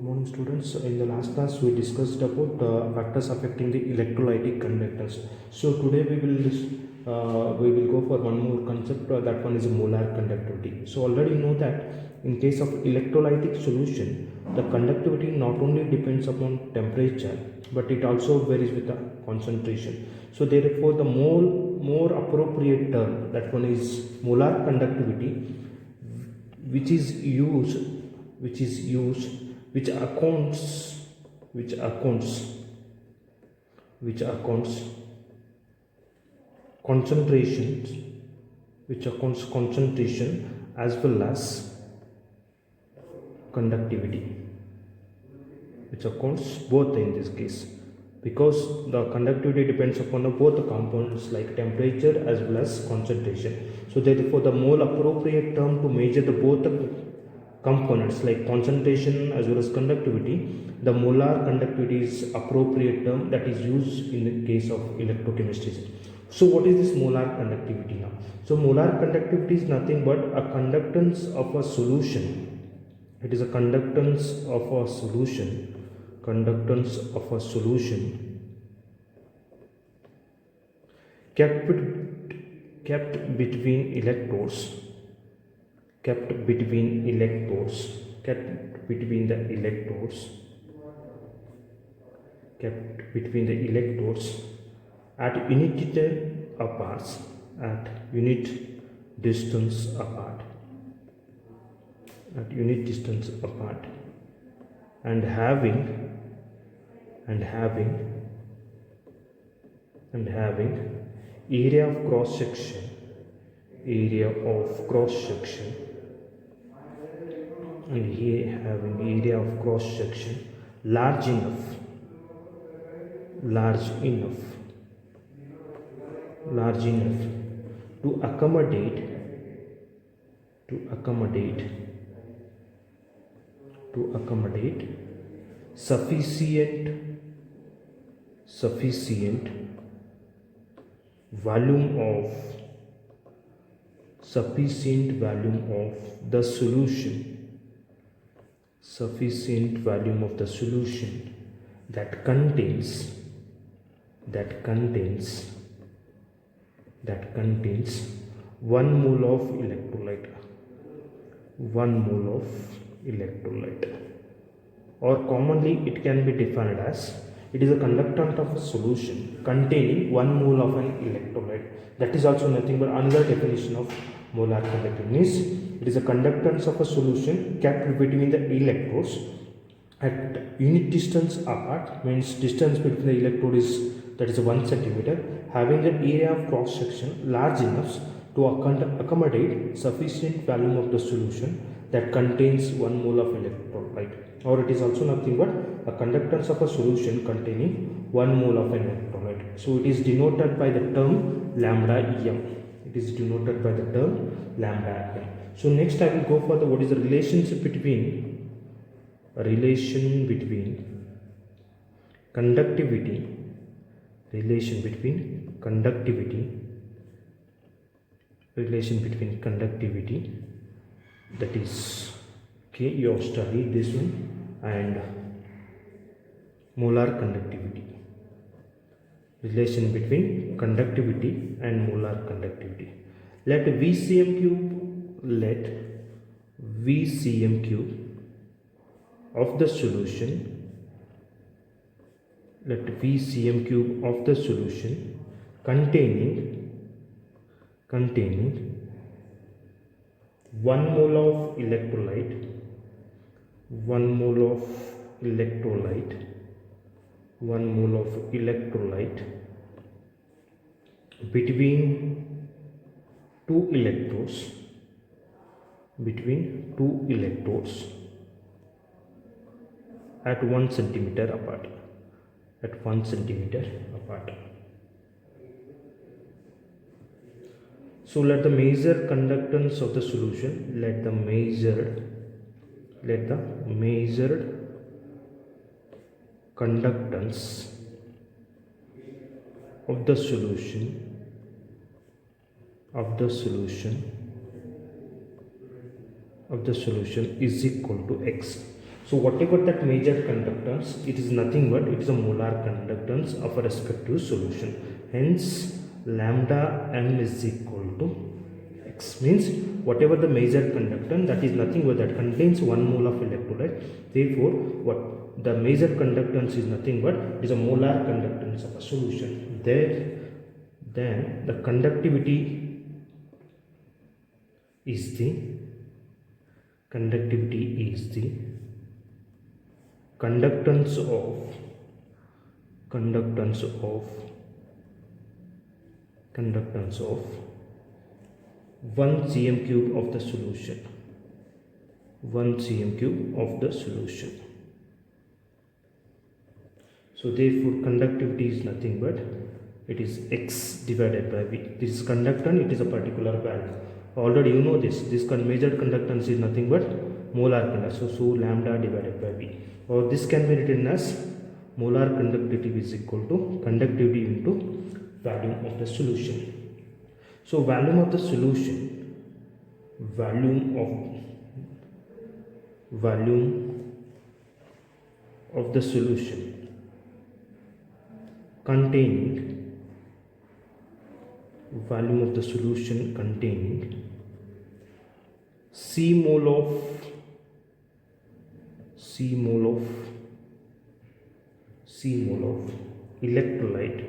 morning, students. In the last class we discussed about factors affecting the electrolytic conductance. So today we will go for one more concept, that one is molar conductivity. So already know that in case of electrolytic solution, the conductivity not only depends upon temperature but it also varies with the concentration. So therefore the more appropriate term, that one is molar conductivity, which is used which accounts concentrations which accounts concentration as well as conductivity, which accounts both in this case, because the conductivity depends upon both the components like temperature as well as concentration. So therefore the more appropriate term to measure the both the components like concentration as well as conductivity, the molar conductivity is appropriate term that is used in the case of electrochemistry. So what is this molar conductivity now? So molar conductivity is nothing but a conductance of a solution. It is a conductance of a solution kept between electrodes, kept between the electrodes at unit distance apart, and having area of cross section and here having area of cross section large enough to accommodate sufficient volume of the solution, that contains 1 mole of electrolyte, or commonly it can be defined as it is a conductant of a solution containing 1 mole of an electrolyte. That is also nothing but another definition of molar conductivity. Means it is a conductance of a solution kept between the electrodes at unit distance apart, means distance between the electrode is 1 centimeter, having the area of cross section large enough to accommodate sufficient volume of the solution that contains 1 mole of electrolyte, or it is also nothing but a conductance of a solution containing 1 mole of an electrolyte. So it is denoted by the term lambda em. So next I will go for the what is the relationship between conductivity, that is okay, you have studied this one, and molar conductivity, relation between conductivity and molar conductivity. Let VCM cube of the solution containing 1 mole of electrolyte between two electrodes at 1 centimeter apart. So let the measure conductance of the solution, let the measured conductance of the solution is equal to x. So whatever that measured conductance, it is nothing but it is a molar conductance of a respective solution. Hence lambda m is equal to x, means whatever the measured conductance, that is nothing but that contains 1 mole of electrolyte. Therefore what the measured conductance is nothing but it is a molar conductance of a solution. Then the conductivity is the conductance of 1 cm cube of the solution. 1 cm cube of the solution. So therefore conductivity is nothing but it is x divided by v. This is conductance, it is a particular value. Already you know this measured conductance is nothing but molar conductance. So lambda divided by v, or this can be written as molar conductivity is equal to conductivity into volume of the solution. So volume of the solution, volume of the solution containing C mole of electrolyte,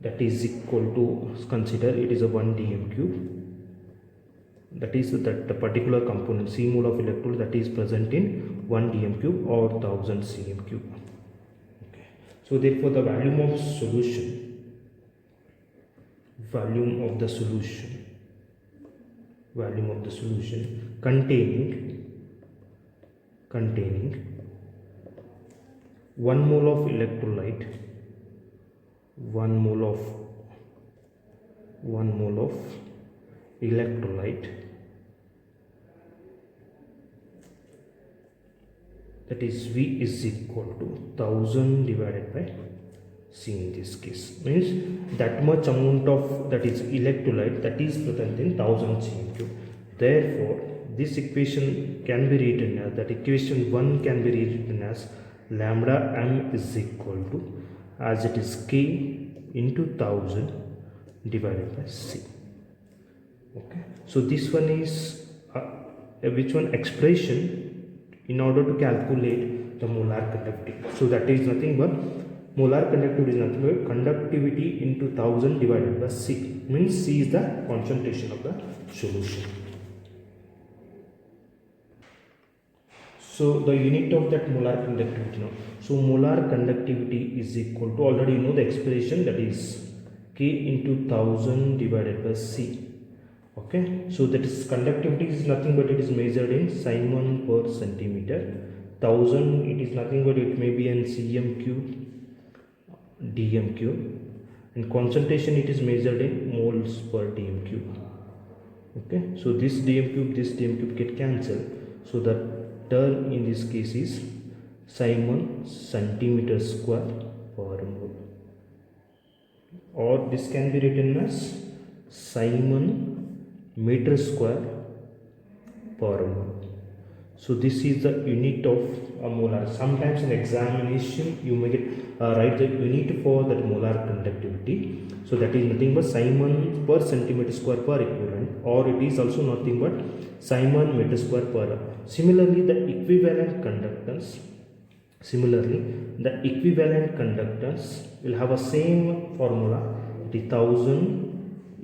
that is equal to, consider it is a 1 dm cube, that is that the particular component C mole of electrolyte that is present in 1 dm cube or 1000 cm cube. Okay. So therefore the volume of the solution containing 1 mole of electrolyte, 1 mole of electrolyte, that is V is equal to 1000 divided by C. In this case means that much amount of that is electrolyte that is present in 1000 cm cube. Therefore this equation can be written as, that equation 1 can be written as lambda m is equal to, as it is K into 1000 divided by C. Okay, so this one is which one expression in order to calculate the molar conductivity. So that is nothing but molar conductivity is nothing but conductivity into 1000 divided by C, means C is the concentration of the solution. So the unit of that molar conductivity now. So molar conductivity is equal to, already you know the expression, that is K into 1000 divided by C. Okay, so that is conductivity is nothing but it is measured in Simon per centimeter. 1000 it is nothing but it may be in cm cube, dm cube, and concentration it is measured in moles per dm cube. Okay, so this dm cube get cancelled, so the term in this case is Simon centimeter square per mole, or this can be written as Simon meter square per mole. So this is the unit of a molar. Sometimes in examination you may get write the unit for that molar conductivity. So that is nothing but Simon per centimeter square per equivalent, or it is also nothing but Simon meter square per. Similarly the equivalent conductance will have a same formula, it is 1000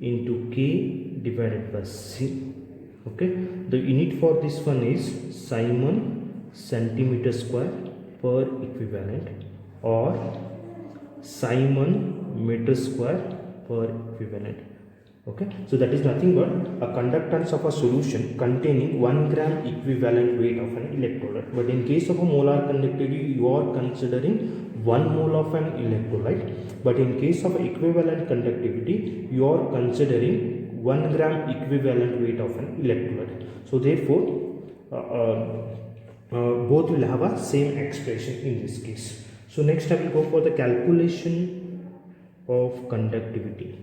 into K divided by C. Okay, the unit for this one is Simon centimeter square per equivalent, or Simon meter square per equivalent. Okay, so that is nothing but a conductance of a solution containing 1 gram equivalent weight of an electrolyte. But in case of a molar conductivity you are considering 1 mole of an electrolyte, but in case of equivalent conductivity you are considering 1 gram equivalent weight of an electrolyte. So therefore both will have a same expression in this case. So next I will go for the calculation of conductivity.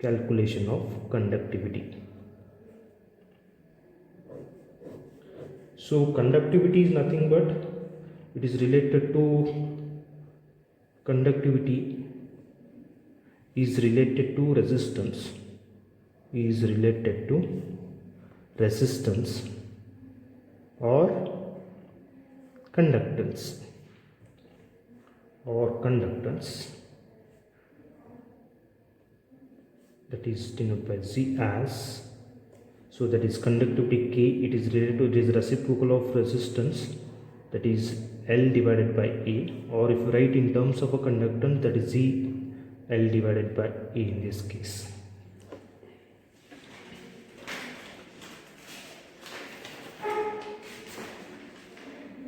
calculation of conductivity. So conductivity is nothing but it is related to conductivity is related to resistance or conductance that is denoted by Z as, so that is conductivity K, it is related to, it is reciprocal of resistance, that is L divided by A, or if you write in terms of a conductance, that is Z L divided by A in this case.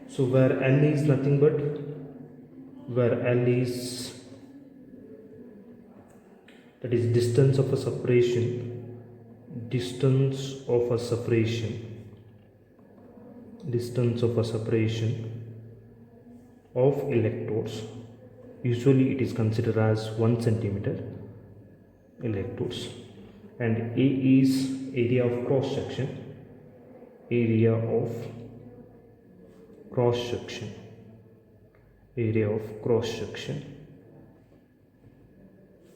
So where L is nothing but, that is distance of a separation of electrodes. Usually it is considered as 1 centimeter electrodes, and A is area of cross section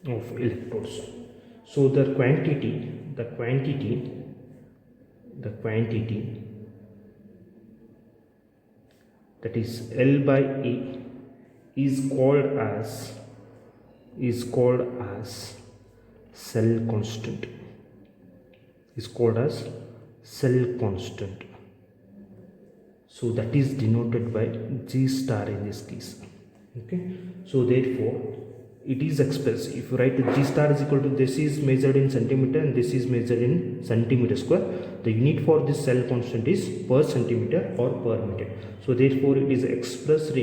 of electrodes. So the quantity that is L by A is called as cell constant. So that is denoted by G star in this case. Okay, so therefore it is expressed, if you write G star is equal to, this is measured in centimeter and this is measured in centimeter square, the unit for this cell constant is per centimeter or per meter. So therefore it is expressed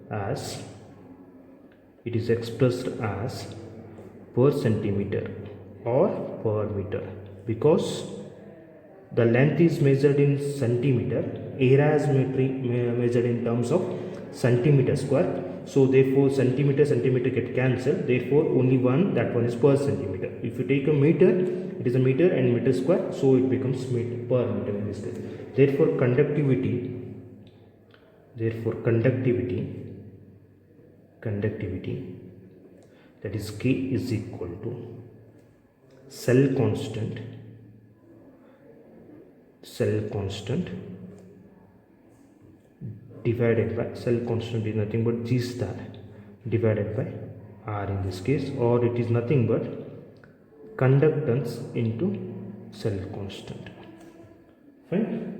as per centimeter or per meter, because the length is measured in centimeter, area is measured in terms of centimeter square. So therefore centimeter get cancelled, therefore only one, that one is per centimeter. If you take a meter, it is a meter and meter square, so it becomes meter per meter in this case. Therefore conductivity that is K is equal to cell constant divided by, cell constant is nothing but G star divided by R in this case, or it is nothing but conductance into cell constant. Fine.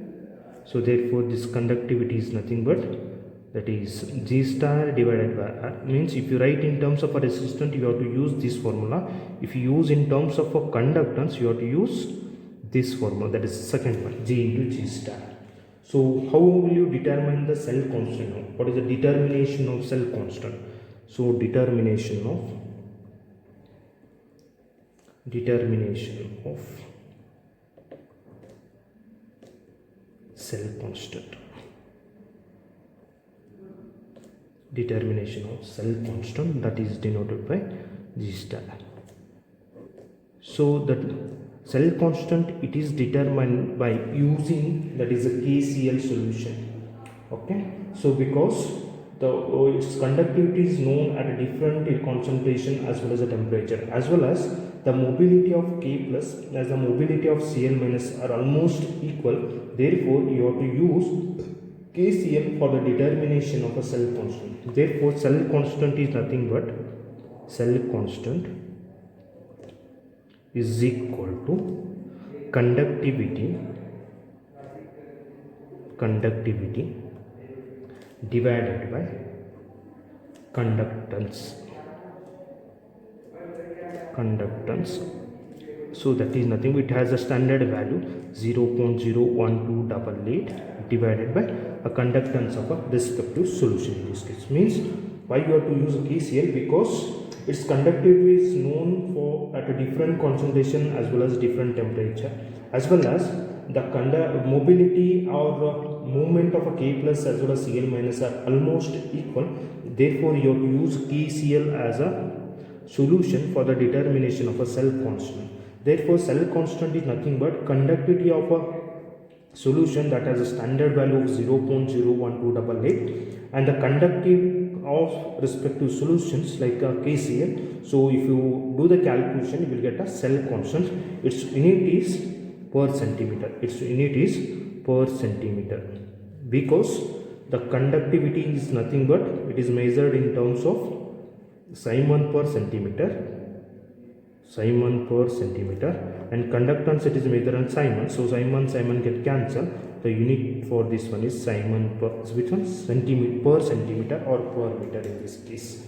So therefore this conductivity is nothing but, that is G star divided by R. Means if you write in terms of a resistance, you have to use this formula. If you use in terms of a conductance, you have to use this formula, that is second one, G into G star. So how will you determine the cell constant? What is the determination of cell constant? So determination of cell constant. That is denoted by G star. So that cell constant, it is determined by using, that is a KCl solution. Okay, so because its conductivity is known at a different concentration as well as a temperature, as well as the mobility of K plus as the mobility of Cl minus are almost equal. Therefore you have to use KCl for the determination of a cell constant. Therefore cell constant is nothing but is equal to conductivity divided by conductance. So that is nothing, it has a standard value 0.01288 divided by a conductance of a respective solution. In this case, means why you have to use a KCl, because its conductivity is known for at a different concentration as well as different temperature, as well as the mobility or movement of a K plus as well as Cl minus are almost equal. Therefore you have to use KCl as a solution for the determination of a cell constant. Therefore, cell constant is nothing but conductivity of a solution that has a standard value of 0.01288 and the conductivity of respective solutions like KCl. So if you do the calculation, you will get a cell constant. Its unit is per centimeter. Its unit is per centimeter because the conductivity is nothing but it is measured in terms of Simon per centimeter. Simon per centimeter, and conductance it is measured in Simon. So Simon get cancelled. The unit for this one is Simon per, which one? Centimeter per centimeter or per meter in this case.